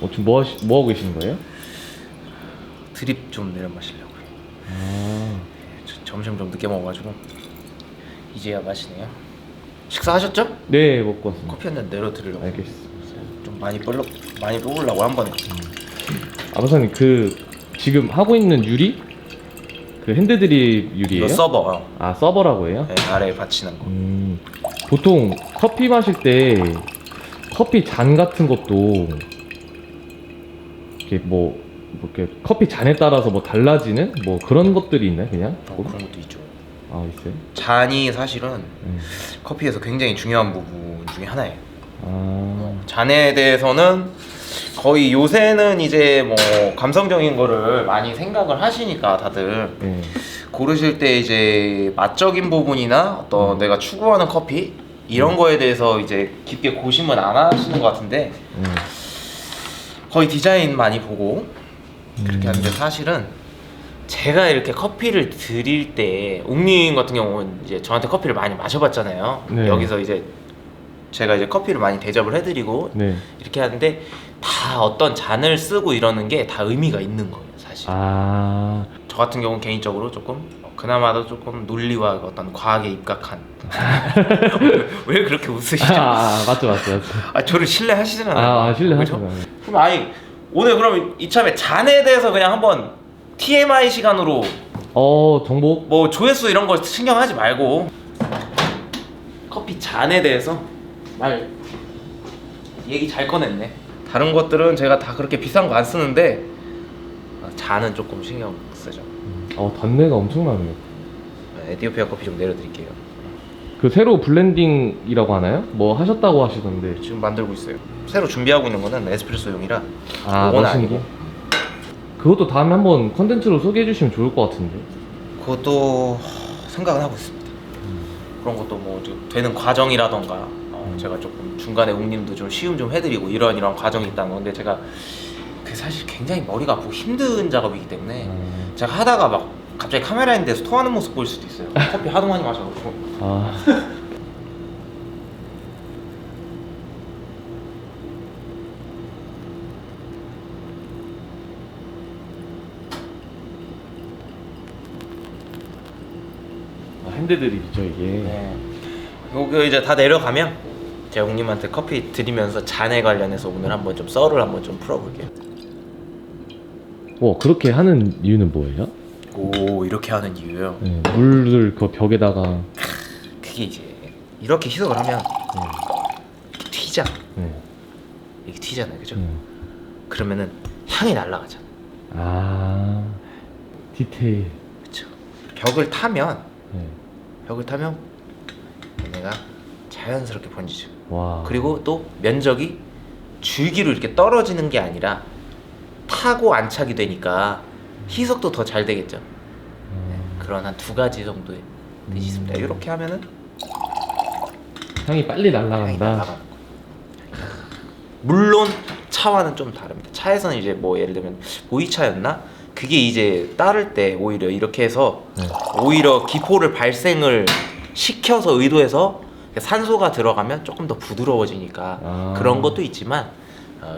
지금 뭐 하고 계시는 거예요? 드립 좀 내려 마시려고요. 아, 점심 좀 늦게 먹어가지고 이제야 마시네요. 식사하셨죠? 네, 먹고 왔습니다. 커피 한 잔 내려드리려고. 알겠습니다. 좀 많이 뽑으려고 한 번에. 아버사님, 지금 하고 있는 유리? 그 핸드드립 유리예요? 이거 서버. 아, 서버라고 해요? 네, 아래에 받치는 거. 보통 커피 마실 때 커피 잔 같은 것도 이렇게 이렇게 커피 잔에 따라서 뭐 달라지는 뭐 그런 것들이 있나요, 그냥? 그런 것도 있죠. 아, 있어요? 잔이 사실은 커피에서 굉장히 중요한 부분 중에 하나예요. 잔에 대해서는 거의 요새는 이제 뭐 감성적인 거를 많이 생각을 하시니까 다들 고르실 때 이제 맛적인 부분이나 어떤 내가 추구하는 커피 이런 거에 대해서 이제 깊게 고심은 안 하시는 것 같은데 거의 디자인 많이 보고 그렇게 하는데 사실은 제가 이렇게 커피를 드릴 때 웅님 같은 경우는 이제 저한테 커피를 많이 마셔봤잖아요. 네. 여기서 이제 제가 이제 커피를 많이 대접을 해드리고 네. 이렇게 하는데 다 어떤 잔을 쓰고 이러는 게 다 의미가 있는 거예요, 사실. 저 같은 경우는 개인적으로 조금 그나마도 조금 논리와 어떤 과학에 입각한 왜 그렇게 웃으시죠? 맞죠. 저를 신뢰하시잖아요. 신뢰하죠. 그럼 오늘 그럼 이참에 잔에 대해서 그냥 한번 TMI 시간으로 정보? 뭐 조회수 이런 거 신경하지 말고 커피 잔에 대해서 얘기 잘 꺼냈네. 다른 것들은 제가 다 그렇게 비싼 거 안 쓰는데 잔은 조금 신경 쓰죠. 단내가 엄청나네요. 에티오피아 커피 좀 내려드릴게요. 그 새로 블렌딩이라고 하나요? 뭐 하셨다고 하시던데. 지금 만들고 있어요. 새로 준비하고 있는 거는 에스프레소용이라 멋있는 게? 그것도 다음에 한번 컨텐츠로 소개해 주시면 좋을 것 같은데. 그것도 생각은 하고 있습니다. 그런 것도 뭐 되는 과정이라던가 제가 조금 중간에 웅님도 좀 시음 좀 해드리고 이런 과정이 있다는 건데 제가 그게 사실 굉장히 머리가 아프고 힘든 작업이기 때문에 제가 하다가 막 갑자기 카메라 있는 데서 토하는 모습 보일 수도 있어요. 커피 하도 많이 마셔가지고. 핸드드립이죠 이게. 네. 요거 이제 다 내려가면 제가 웅님한테 커피 드리면서 잔에 관련해서 오늘 한번 좀 썰을 한번 좀 풀어볼게요. 그렇게 하는 이유는 뭐예요? 이렇게 하는 이유요? 물을 그 벽에다가 그게 이제 이렇게 희석을 하면 튀잖아. 이게 튀잖아요, 그죠? 그러면은 향이 날아가잖아. 디테일. 그렇죠. 벽을 타면 얘네가 자연스럽게 번지죠. 그리고 또 면적이 줄기로 이렇게 떨어지는 게 아니라 타고 안착이 되니까 희석도 더 잘 되겠죠. 그런 한 2가지 정도의 뜻이 있습니다. 이렇게 하면은 향이 빨리 날아간다. 향이 날아가는 거예요. 물론 차와는 좀 다릅니다. 차에서는 이제 뭐 예를 들면 보이차였나? 그게 이제 따를 때 오히려 이렇게 해서 오히려 기포를 발생을 시켜서 의도해서 산소가 들어가면 조금 더 부드러워지니까 그런 것도 있지만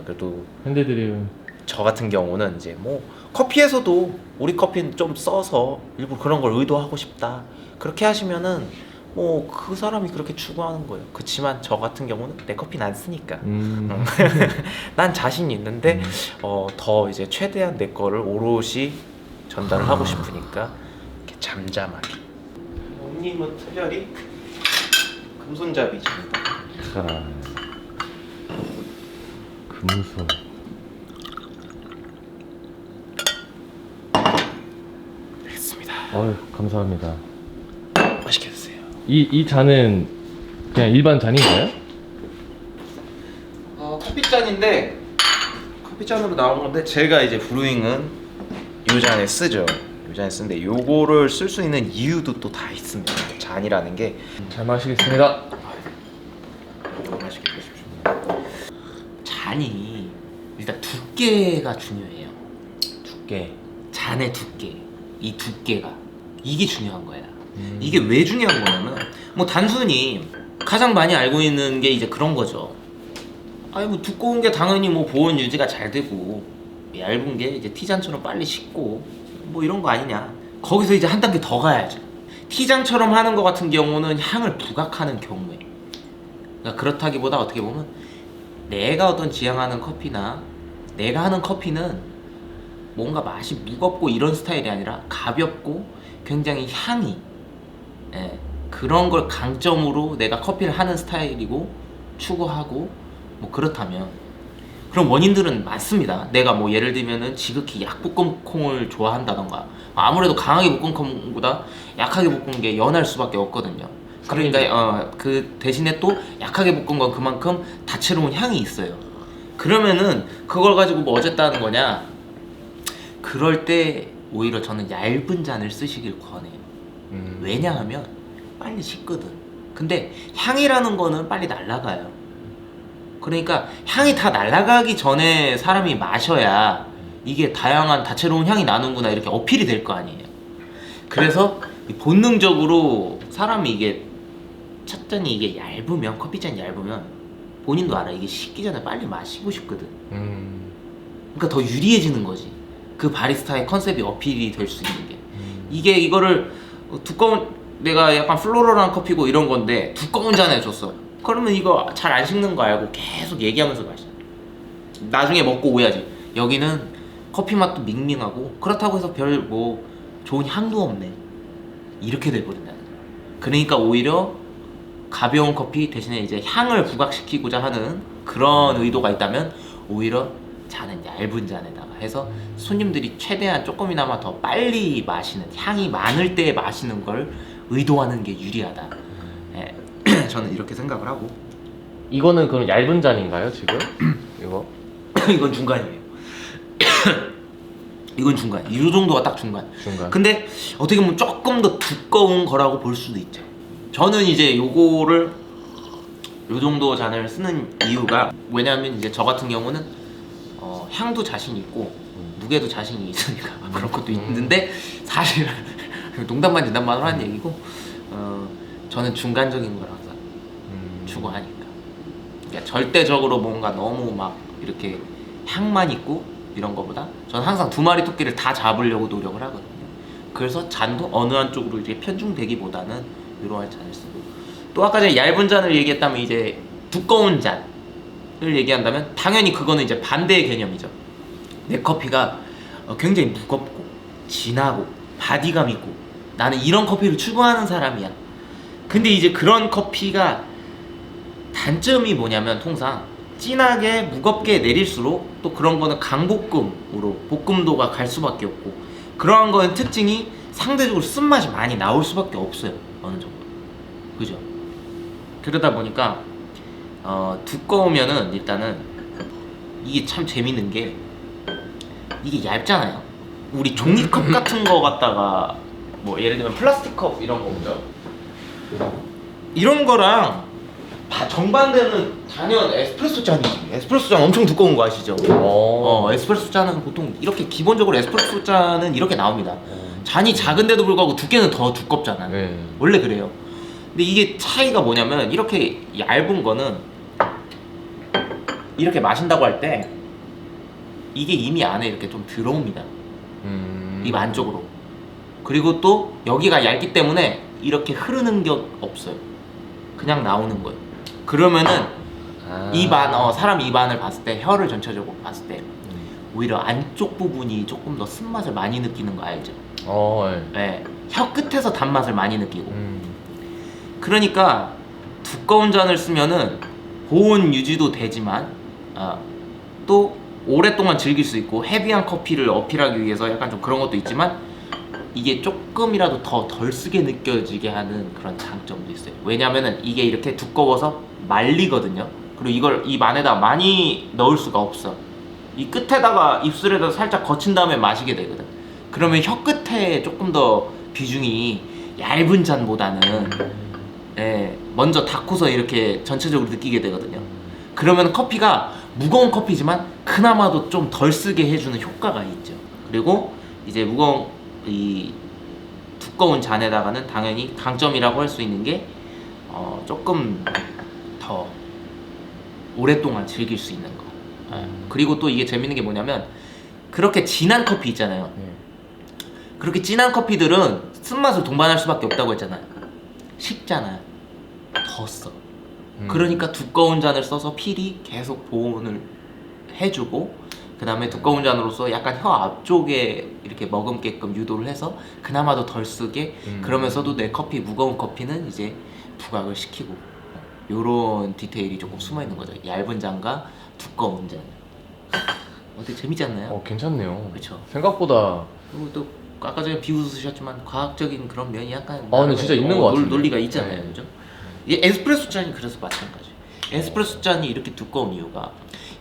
그래도 핸드드립은 저 같은 경우는 이제 뭐 커피에서도 우리 커피는 좀 써서 일부러 그런 걸 의도하고 싶다 그렇게 하시면은 뭐 그 사람이 그렇게 추구하는 거예요. 그렇지만 저 같은 경우는 내 커피는 안 쓰니까 난 자신이 있는데 더 이제 최대한 내 거를 오롯이 전달을 하고 싶으니까 이렇게 잠잠하게. 형님은 특별히 금손잡이십니다. 금손. 됐습니다. 감사합니다. 맛있게 드세요. 이 잔은 그냥 일반 잔인가요? 커피잔인데 커피잔으로 나온 건데 제가 이제 브루잉은 이 잔에 쓰죠. 이 잔에 쓰는데 요거를 쓸 수 있는 이유도 또 다 있습니다. 잔이라는 게. 잘 마시겠습니다. 맛있게 드십시오. 잔이 일단 두께가 중요해요. 잔의 두께. 이 두께가 이게 중요한 거야. 이게 왜 중요한 거냐면 뭐 단순히 가장 많이 알고 있는 게 이제 그런 거죠. 아니 뭐 두꺼운 게 당연히 뭐 보온 유지가 잘 되고 얇은 게 이제 티잔처럼 빨리 식고 뭐 이런 거 아니냐. 거기서 이제 한 단계 더 가야죠. 티잔처럼 하는 거 같은 경우는 향을 부각하는 경우에, 그러니까 그렇다기보다 어떻게 보면 내가 어떤 지향하는 커피나 내가 하는 커피는 뭔가 맛이 무겁고 이런 스타일이 아니라 가볍고 굉장히 향이, 예, 그런 걸 강점으로 내가 커피를 하는 스타일이고 추구하고 뭐 그렇다면 그런 원인들은 많습니다. 내가 뭐 예를 들면은 지극히 약볶음 콩을 좋아한다던가, 아무래도 강하게 볶은 콩보다 약하게 볶은 게 연할 수밖에 없거든요. 그러니까 그 대신에 또 약하게 볶은 건 그만큼 다채로운 향이 있어요. 그러면은 그걸 가지고 뭐 어쨌다는 거냐? 그럴 때 오히려 저는 얇은 잔을 쓰시길 권해요. 왜냐하면 빨리 식거든. 근데 향이라는 거는 빨리 날아가요. 그러니까 향이 다 날아가기 전에 사람이 마셔야 이게 다양한 다채로운 향이 나는구나 이렇게 어필이 될 거 아니에요. 그래서 본능적으로 사람이 이게 첫 잔이 이게 얇으면, 커피잔이 얇으면 본인도 알아. 이게 식기 전에 빨리 마시고 싶거든. 그러니까 더 유리해지는 거지. 그 바리스타의 컨셉이 어필이 될 수 있는 게. 이게 이거를 두꺼운, 내가 약간 플로럴한 커피고 이런 건데 두꺼운 잔에 줬어. 그러면 이거 잘 안 식는 거 알고 계속 얘기하면서 마셔. 나중에 먹고 오야지. 여기는 커피 맛도 밍밍하고 그렇다고 해서 별 뭐 좋은 향도 없네. 이렇게 돼버린다는 거야. 그러니까 오히려 가벼운 커피 대신에 이제 향을 부각시키고자 하는 그런 의도가 있다면 오히려 잔은 얇은 잔에다가 해서 손님들이 최대한 조금이나마 더 빨리 마시는, 향이 많을 때 마시는 걸 의도하는 게 유리하다. 예. 저는 이렇게 생각을 하고. 이거는 그럼 얇은 잔인가요 지금? 이거? 이건 중간이에요. 이건 중간. 이 정도가 딱 중간. 근데 어떻게 보면 조금 더 두꺼운 거라고 볼 수도 있죠. 저는 이제 요거를 요 정도 잔을 쓰는 이유가 왜냐하면 이제 저 같은 경우는 향도 자신 있고 무게도 자신이 있으니까 그런 것도 있는데 사실 농담 반 진담반으로 하는 얘기고 저는 중간적인 걸 항상 추구하니까. 그러니까 절대적으로 뭔가 너무 막 이렇게 향만 있고 이런 거보다 저는 항상 두 마리 토끼를 다 잡으려고 노력을 하거든요. 그래서 잔도 어느 한쪽으로 이제 편중되기보다는 이러한 잔을 쓰고, 또 아까 전에 얇은 잔을 얘기했다면 이제 두꺼운 잔을 얘기한다면 당연히 그거는 이제 반대의 개념이죠. 내 커피가 굉장히 무겁고 진하고 바디감 있고 나는 이런 커피를 추구하는 사람이야. 근데 이제 그런 커피가 단점이 뭐냐면 통상 진하게 무겁게 내릴수록 또 그런 거는 강볶음으로 볶음도가 갈 수밖에 없고, 그러한 거는 특징이 상대적으로 쓴맛이 많이 나올 수밖에 없어요. 어느 정도. 그죠? 그러다 보니까 두꺼우면은 일단은 이게 참 재밌는 게 이게 얇잖아요. 우리 종이컵 같은 거 갖다가 뭐 예를 들면 플라스틱 컵 이런 거 보죠. 이런 거랑 정반대는 단연 에스프레소 잔이지. 에스프레소 잔 엄청 두꺼운 거 아시죠? 에스프레소 잔은 보통 이렇게 기본적으로 에스프레소 잔은 이렇게 나옵니다. 잔이 작은데도 불구하고 두께는 더 두껍잖아. 원래 그래요. 근데 이게 차이가 뭐냐면 이렇게 얇은 거는 이렇게 마신다고 할 때 이게 이미 안에 이렇게 좀 들어옵니다. 입 안쪽으로. 그리고 또 여기가 얇기 때문에 이렇게 흐르는 게 없어요. 그냥 나오는 거예요. 그러면은 사람 입안을 봤을 때, 혀를 전체적으로 봤을 때 오히려 안쪽 부분이 조금 더 쓴맛을 많이 느끼는 거 알죠? 네. 혀 끝에서 단맛을 많이 느끼고. 그러니까 두꺼운 잔을 쓰면은 보온 유지도 되지만 또 오랫동안 즐길 수 있고 헤비한 커피를 어필하기 위해서 약간 좀 그런 것도 있지만 이게 조금이라도 더 덜 쓰게 느껴지게 하는 그런 장점도 있어요. 왜냐면은 이게 이렇게 두꺼워서 말리거든요. 그리고 이걸 입 안에다 많이 넣을 수가 없어. 이 끝에다가 입술에다 살짝 거친 다음에 마시게 되거든. 그러면 혀 끝에 조금 더 비중이 얇은 잔보다는 먼저 닿고서 이렇게 전체적으로 느끼게 되거든요. 그러면 커피가 무거운 커피지만 그나마도 좀 덜 쓰게 해주는 효과가 있죠. 그리고 이제 이 두꺼운 잔에다가는 당연히 강점이라고 할 수 있는 게 조금 더 오랫동안 즐길 수 있는 거. 그리고 또 이게 재밌는 게 뭐냐면 그렇게 진한 커피 있잖아요. 그렇게 진한 커피들은 쓴맛을 동반할 수밖에 없다고 했잖아요. 식잖아요. 더 써. 그러니까 두꺼운 잔을 써서 필히 계속 보온을 해주고, 그 다음에 두꺼운 잔으로서 약간 혀 앞쪽에 이렇게 머금게끔 유도를 해서 그나마도 덜 쓰게, 그러면서도 내 커피, 무거운 커피는 이제 부각을 시키고, 요런 디테일이 조금 숨어있는 거죠. 얇은 잔과 두꺼운 잔. 어때, 재밌지 않나요? 괜찮네요. 그쵸. 생각보다. 그리고 또 아까 전에 비웃으셨지만 과학적인 그런 면이 약간 근데 진짜 있는 것 같은데. 논리가 있잖아요. 네. 그죠? 이 에스프레소 잔이 그래서 마찬가지. 에스프레소 잔이 이렇게 두꺼운 이유가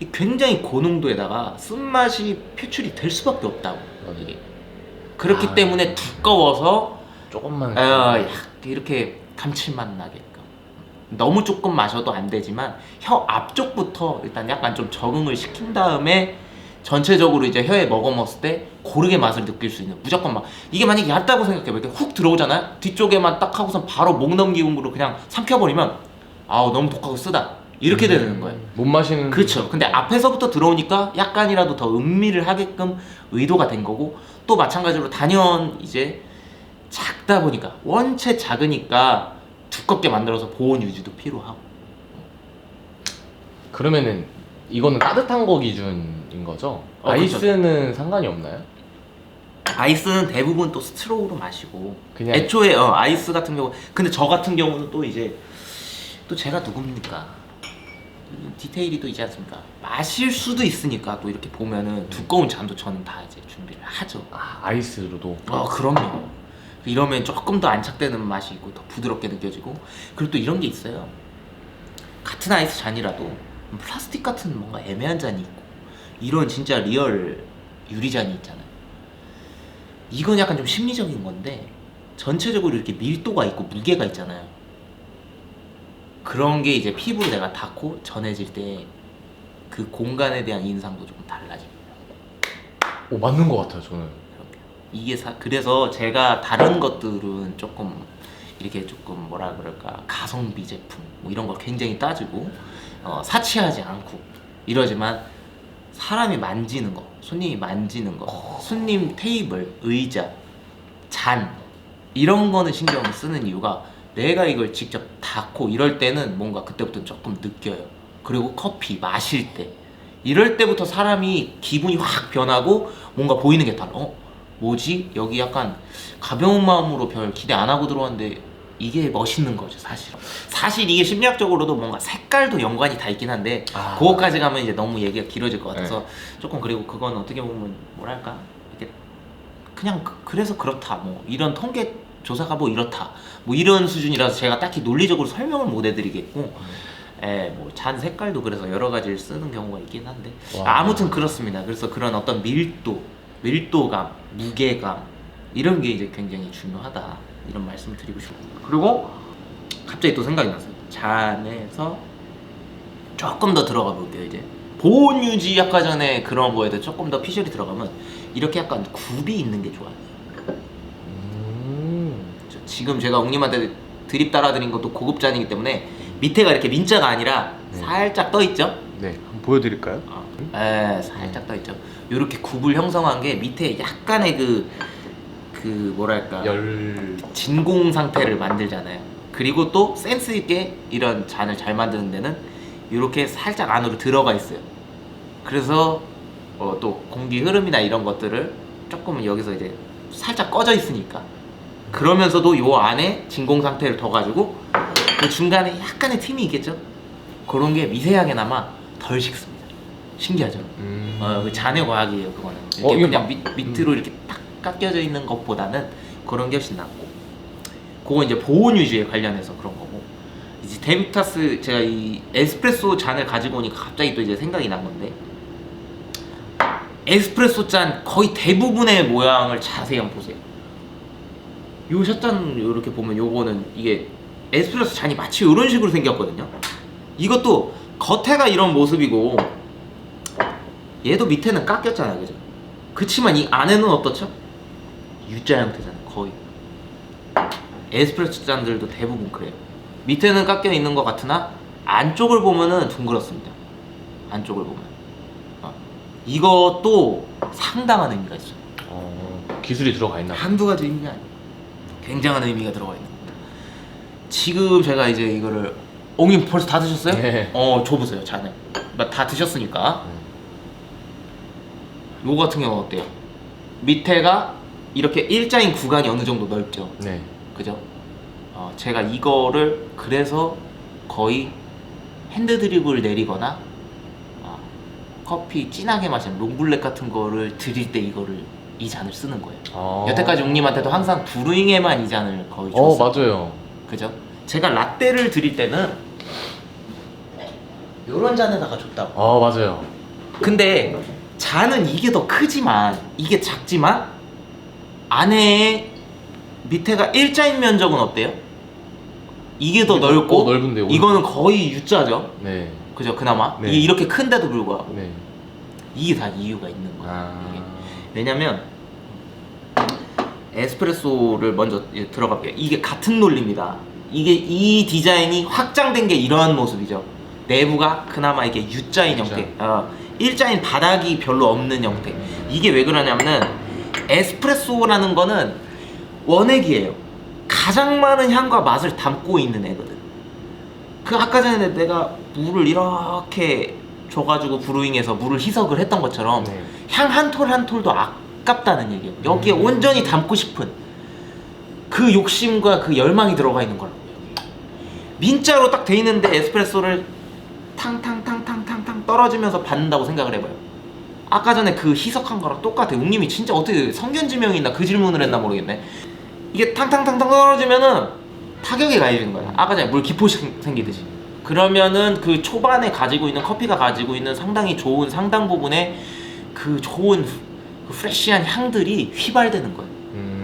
이 굉장히 고농도에다가 쓴맛이 표출이 될 수밖에 없다고. 이게 그렇기 때문에 두꺼워서 조금만. 이렇게 감칠맛 나게끔. 너무 조금 마셔도 안 되지만 혀 앞쪽부터 일단 약간 좀 적응을 시킨 다음에 전체적으로 이제 혀에 머금었을 때 고르게 맛을 느낄 수 있는, 무조건 막 이게 만약에 얇다고 생각해봐. 이렇게 훅 들어오잖아요. 뒤쪽에만 딱 하고선 바로 목 넘김으로 그냥 삼켜버리면 아우 너무 독하고 쓰다 이렇게 되는 거예요. 못 마시는. 그렇죠. 근데 앞에서부터 들어오니까 약간이라도 더 음미를 하게끔 의도가 된 거고, 또 마찬가지로 단연 이제 작다 보니까, 원체 작으니까 두껍게 만들어서 보온 유지도 필요하고. 그러면은 이거는 따뜻한 거 기준인 거죠? 아이스는 상관이 없나요? 아이스는 대부분 또 스트로우로 마시고, 그냥. 애초에 아이스 같은 경우, 근데 저 같은 경우는 또 이제 또 제가 누굽니까? 디테일이 또 있지 않습니까? 마실 수도 있으니까 또 이렇게 보면은 두꺼운 잔도 저는 다 이제 준비를 하죠. 아이스로도. 그럼요. 이러면 조금 더 안착되는 맛이 있고 더 부드럽게 느껴지고, 그리고 또 이런 게 있어요. 같은 아이스 잔이라도 플라스틱 같은 뭔가 애매한 잔이 있고, 이런 진짜 리얼 유리잔이 있잖아요. 이건 약간 좀 심리적인 건데, 전체적으로 이렇게 밀도가 있고 무게가 있잖아요. 그런 게 이제 피부로 내가 닿고 전해질 때 그 공간에 대한 인상도 조금 달라집니다. 맞는 것 같아요, 저는. 이게 그래서 제가 다른 것들은 조금 이렇게 조금 뭐라 그럴까, 가성비 제품 뭐 이런 걸 굉장히 따지고 사치하지 않고 이러지만, 사람이 만지는 거, 손님이 만지는 거, 손님 테이블, 의자, 잔 이런 거는 신경을 쓰는 이유가, 내가 이걸 직접 닿고 이럴 때는 뭔가 그때부터 조금 느껴요. 그리고 커피 마실 때 이럴 때부터 사람이 기분이 확 변하고 뭔가 보이는 게 달라. 뭐지? 여기 약간 가벼운 마음으로 별 기대 안 하고 들어왔는데 이게 멋있는 거죠, 사실 이게 심리학적으로도 뭔가 색깔도 연관이 다 있긴 한데, 그거까지 가면 이제 너무 얘기가 길어질 것 같아서 조금, 그리고 그건 어떻게 보면 뭐랄까, 이게 그냥 그래서 그렇다, 뭐 이런 통계 조사가 뭐 이렇다, 뭐 이런 수준이라서 제가 딱히 논리적으로 설명을 못 해드리겠고, 뭐 잔 색깔도 그래서 여러 가지를 쓰는 경우가 있긴 한데, 아무튼 그렇습니다. 그래서 그런 어떤 밀도감, 무게감 이런 게 이제 굉장히 중요하다, 이런 말씀을 드리고 싶고, 그리고 갑자기 또 생각이 났어요. 잔에서 조금 더 들어가 볼게요. 이제 보온 유지, 아까 전에 그런 거에도 조금 더 피셜이 들어가면 이렇게 약간 굽이 있는 게 좋아요. 지금 제가 옹님한테 드립 따라드린 것도 고급 잔이기 때문에 밑에가 이렇게 민자가 아니라 살짝 떠 있죠? 네, 한번 보여드릴까요? 살짝 떠 있죠. 이렇게 굽을 형성한 게 밑에 약간의 그 뭐랄까, 진공 상태를 만들잖아요. 그리고 또 센스 있게 이런 잔을 잘 만드는 데는 이렇게 살짝 안으로 들어가 있어요. 그래서 또 공기 흐름이나 이런 것들을 조금은 여기서 이제 살짝 꺼져 있으니까, 그러면서도 요 안에 진공 상태를 더 가지고 그 중간에 약간의 틈이 있겠죠? 그런 게 미세하게나마 덜 식습니다. 신기하죠? 그 잔의 과학이에요, 그거는. 이렇게 그냥 밑으로 이렇게 딱 깎여져 있는 것보다는 그런 게 훨씬 낫고, 그건 이제 보온 유지에 관련해서 그런 거고, 이제 데비타스, 제가 이 에스프레소 잔을 가지고 오니까 갑자기 또 이제 생각이 난 건데, 에스프레소 잔 거의 대부분의 모양을 자세히 한번 보세요. 요 샷잔 이렇게 보면 요거는 이게 에스프레소 잔이 마치 이런 식으로 생겼거든요. 이것도 겉에가 이런 모습이고 얘도 밑에는 깎였잖아요, 그죠? 그치만 이 안에는 어떻죠? U자 형태잖아요, 거의. 에스프레소 잔들도 대부분 그래요. 밑에는 깎여 있는 것 같으나 안쪽을 보면은 둥그렇습니다. 안쪽을 보면. 이것도 상당한 의미가 있어요. 기술이 들어가 있나 봐요. 한두 가지 의미가 아니에요. 굉장한 의미가 들어가 있는 겁니다. 지금 제가 이제 이거를 옹님 벌써 다 드셨어요? 네. 줘보세요. 잔에 다 드셨으니까. 요거 같은 경우는 어때요? 밑에가 이렇게 일자인 구간이 어느 정도 넓죠. 네. 그죠? 제가 이거를 그래서 거의 핸드 드립을 내리거나 커피 진하게 마시는 롱블랙 같은 거를 드릴 때 이 잔을 쓰는 거예요. 여태까지 옹님한테도 항상 브루잉에만 이 잔을 거의 줬어요. 맞아요. 그죠? 제가 라떼를 드릴 때는 요런 잔에다가 줬다고. 맞아요. 근데 잔은 이게 더 크지만 이게 작지만 안에 밑에가 일자인 면적은 어때요? 이게 더 넓고 넓은데요. 이거는 거의 U자죠. 네. 그죠? 그나마 네. 이게 이렇게 큰데도 불구하고 네. 이게 다 이유가 있는 거예요. 이게. 왜냐면 에스프레소를 먼저 들어갈게요. 이게 같은 논리입니다. 이게 이 디자인이 확장된 게 이러한 모습이죠. 내부가 그나마 이게 U자인 형태, 일자인 바닥이 별로 없는 형태. 이게 왜 그러냐면은 에스프레소라는 거는 원액이에요. 가장 많은 향과 맛을 담고 있는 애거든. 그 아까 전에 내가 물을 이렇게 줘가지고 브루잉해서 물을 희석을 했던 것처럼 네. 향 한 톨 한 톨도 아깝다는 얘기예요. 여기에 온전히 담고 싶은 그 욕심과 그 열망이 들어가 있는 거라고. 민자로 딱 돼 있는데 에스프레소를 탕탕탕탕탕탕 떨어지면서 받는다고 생각을 해봐요. 아까 전에 그 희석한 거랑 똑같아요. 웅님이 진짜 어떻게 성견지명이 있나 그 질문을 했나 모르겠네. 이게 탕탕탕탕 떨어지면은 타격이 가해지는 거야. 아까 전에 물 기포식 생기듯이. 그러면은 그 초반에 가지고 있는 커피가 가지고 있는 상당히 좋은 상당 부분의 그 좋은 그 프레시한 향들이 휘발되는 거예요.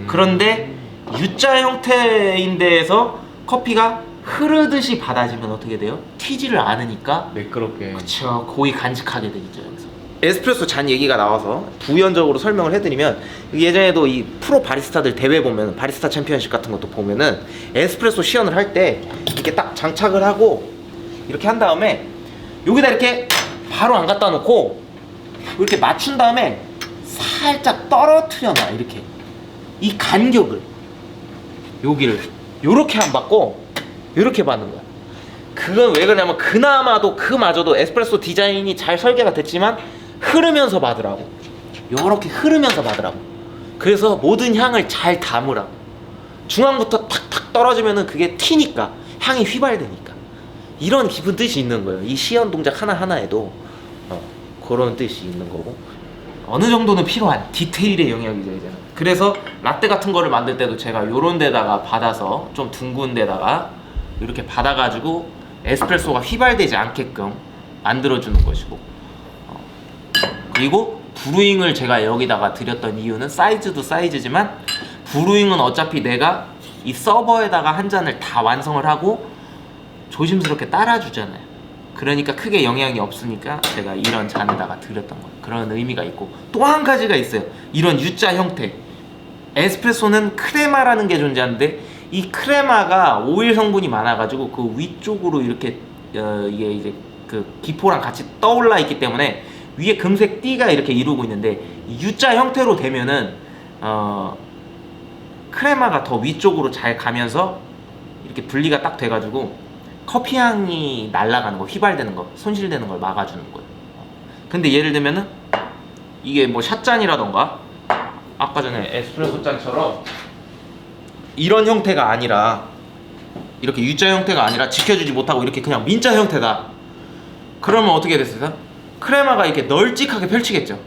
그런데 U자 형태인 데에서 커피가 흐르듯이 받아지면 어떻게 돼요? 튀지를 않으니까 매끄럽게. 그쵸, 거의 간직하게 되겠죠. 여기서 에스프레소 잔 얘기가 나와서 부연적으로 설명을 해드리면 예전에도 이 프로 바리스타들 대회 보면 바리스타 챔피언십 같은 것도 보면은 에스프레소 시연을 할 때 이렇게 딱 장착을 하고 이렇게 한 다음에 여기다 이렇게 바로 안 갖다 놓고 이렇게 맞춘 다음에 살짝 떨어뜨려 놔. 이렇게 이 간격을 여기를 요렇게 안 받고 요렇게 받는 거야. 그건 왜 그러냐면 그나마도 그마저도 에스프레소 디자인이 잘 설계가 됐지만 흐르면서 받으라고. 요렇게 흐르면서 받으라고. 그래서 모든 향을 잘 담으라고. 중앙부터 탁탁 떨어지면은 그게 튀니까 향이 휘발되니까 이런 깊은 뜻이 있는 거예요. 이 시연 동작 하나하나에도 그런 뜻이 있는 거고 어느 정도는 필요한 디테일의 영역이죠 이제. 그래서 라떼 같은 거를 만들 때도 제가 요런 데다가 받아서 좀 둥근 데다가 이렇게 받아가지고 에스프레소가 휘발되지 않게끔 만들어주는 것이고 그리고 브루잉을 제가 여기다가 드렸던 이유는 사이즈도 사이즈지만 브루잉은 어차피 내가 이 서버에다가 한 잔을 다 완성을 하고 조심스럽게 따라주잖아요. 그러니까 크게 영향이 없으니까 제가 이런 잔에다가 드렸던 거예요. 그런 의미가 있고 또 한 가지가 있어요. 이런 U자 형태 에스프레소는 크레마라는 게 존재하는데 이 크레마가 오일 성분이 많아가지고 그 위쪽으로 이렇게 이게 이제 그 기포랑 같이 떠올라 있기 때문에 위에 금색 띠가 이렇게 이루고 있는데 U자 형태로 되면은 크레마가 더 위쪽으로 잘 가면서 이렇게 분리가 딱 돼가지고 커피 향이 날아가는 거, 휘발되는 거, 손실되는 걸 막아주는 거예요. 근데 예를 들면은 이게 뭐 샷잔이라던가 아까 전에 에스프레소 잔처럼 이런 형태가 아니라 이렇게 U자 형태가 아니라 지켜주지 못하고 이렇게 그냥 민자 형태다. 그러면 어떻게 됐어요? 크레마가 이렇게 널찍하게 펼치겠죠.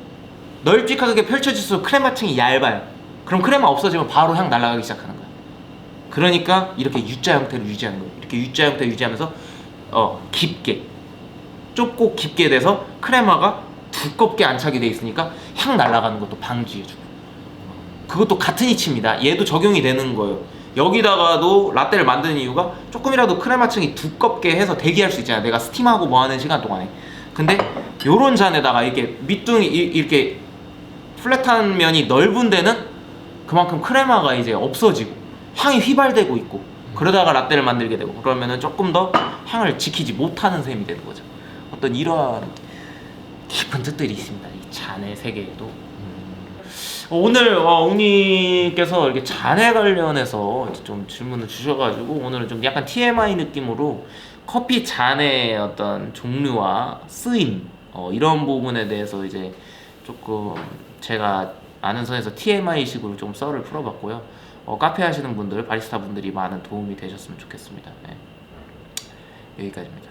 널찍하게 펼쳐질수록 크레마층이 얇아요. 그럼 크레마 없어지면 바로 향 날아가기 시작하는 거예요. 그러니까 이렇게 U자 형태를 유지하는 거예요. 이렇게 U자 형태를 유지하면서 깊게 좁고 깊게 돼서 크레마가 두껍게 안착이 돼 있으니까 향 날아가는 것도 방지해주고 그것도 같은 이치입니다. 얘도 적용이 되는 거예요. 여기다가도 라떼를 만드는 이유가 조금이라도 크레마층이 두껍게 해서 대기할 수 있잖아요. 내가 스팀하고 뭐 하는 시간 동안에. 근데 요런 잔에다가 이렇게 밑둥이 이렇게 플랫한 면이 넓은 데는 그만큼 크레마가 이제 없어지고 향이 휘발되고 있고 그러다가 라떼를 만들게 되고 그러면은 조금 더 향을 지키지 못하는 셈이 되는 거죠. 어떤 이러한 깊은 뜻들이 있습니다. 이 잔의 세계에도. 오늘 웅님께서 이렇게 잔에 관련해서 이제 좀 질문을 주셔가지고 오늘은 좀 약간 TMI 느낌으로 커피 잔의 어떤 종류와 쓰임 이런 부분에 대해서 이제 조금 제가 아는 선에서 TMI식으로 좀 썰을 풀어봤고요. 카페 하시는 분들, 바리스타 분들이 많은 도움이 되셨으면 좋겠습니다. 네. 여기까지입니다.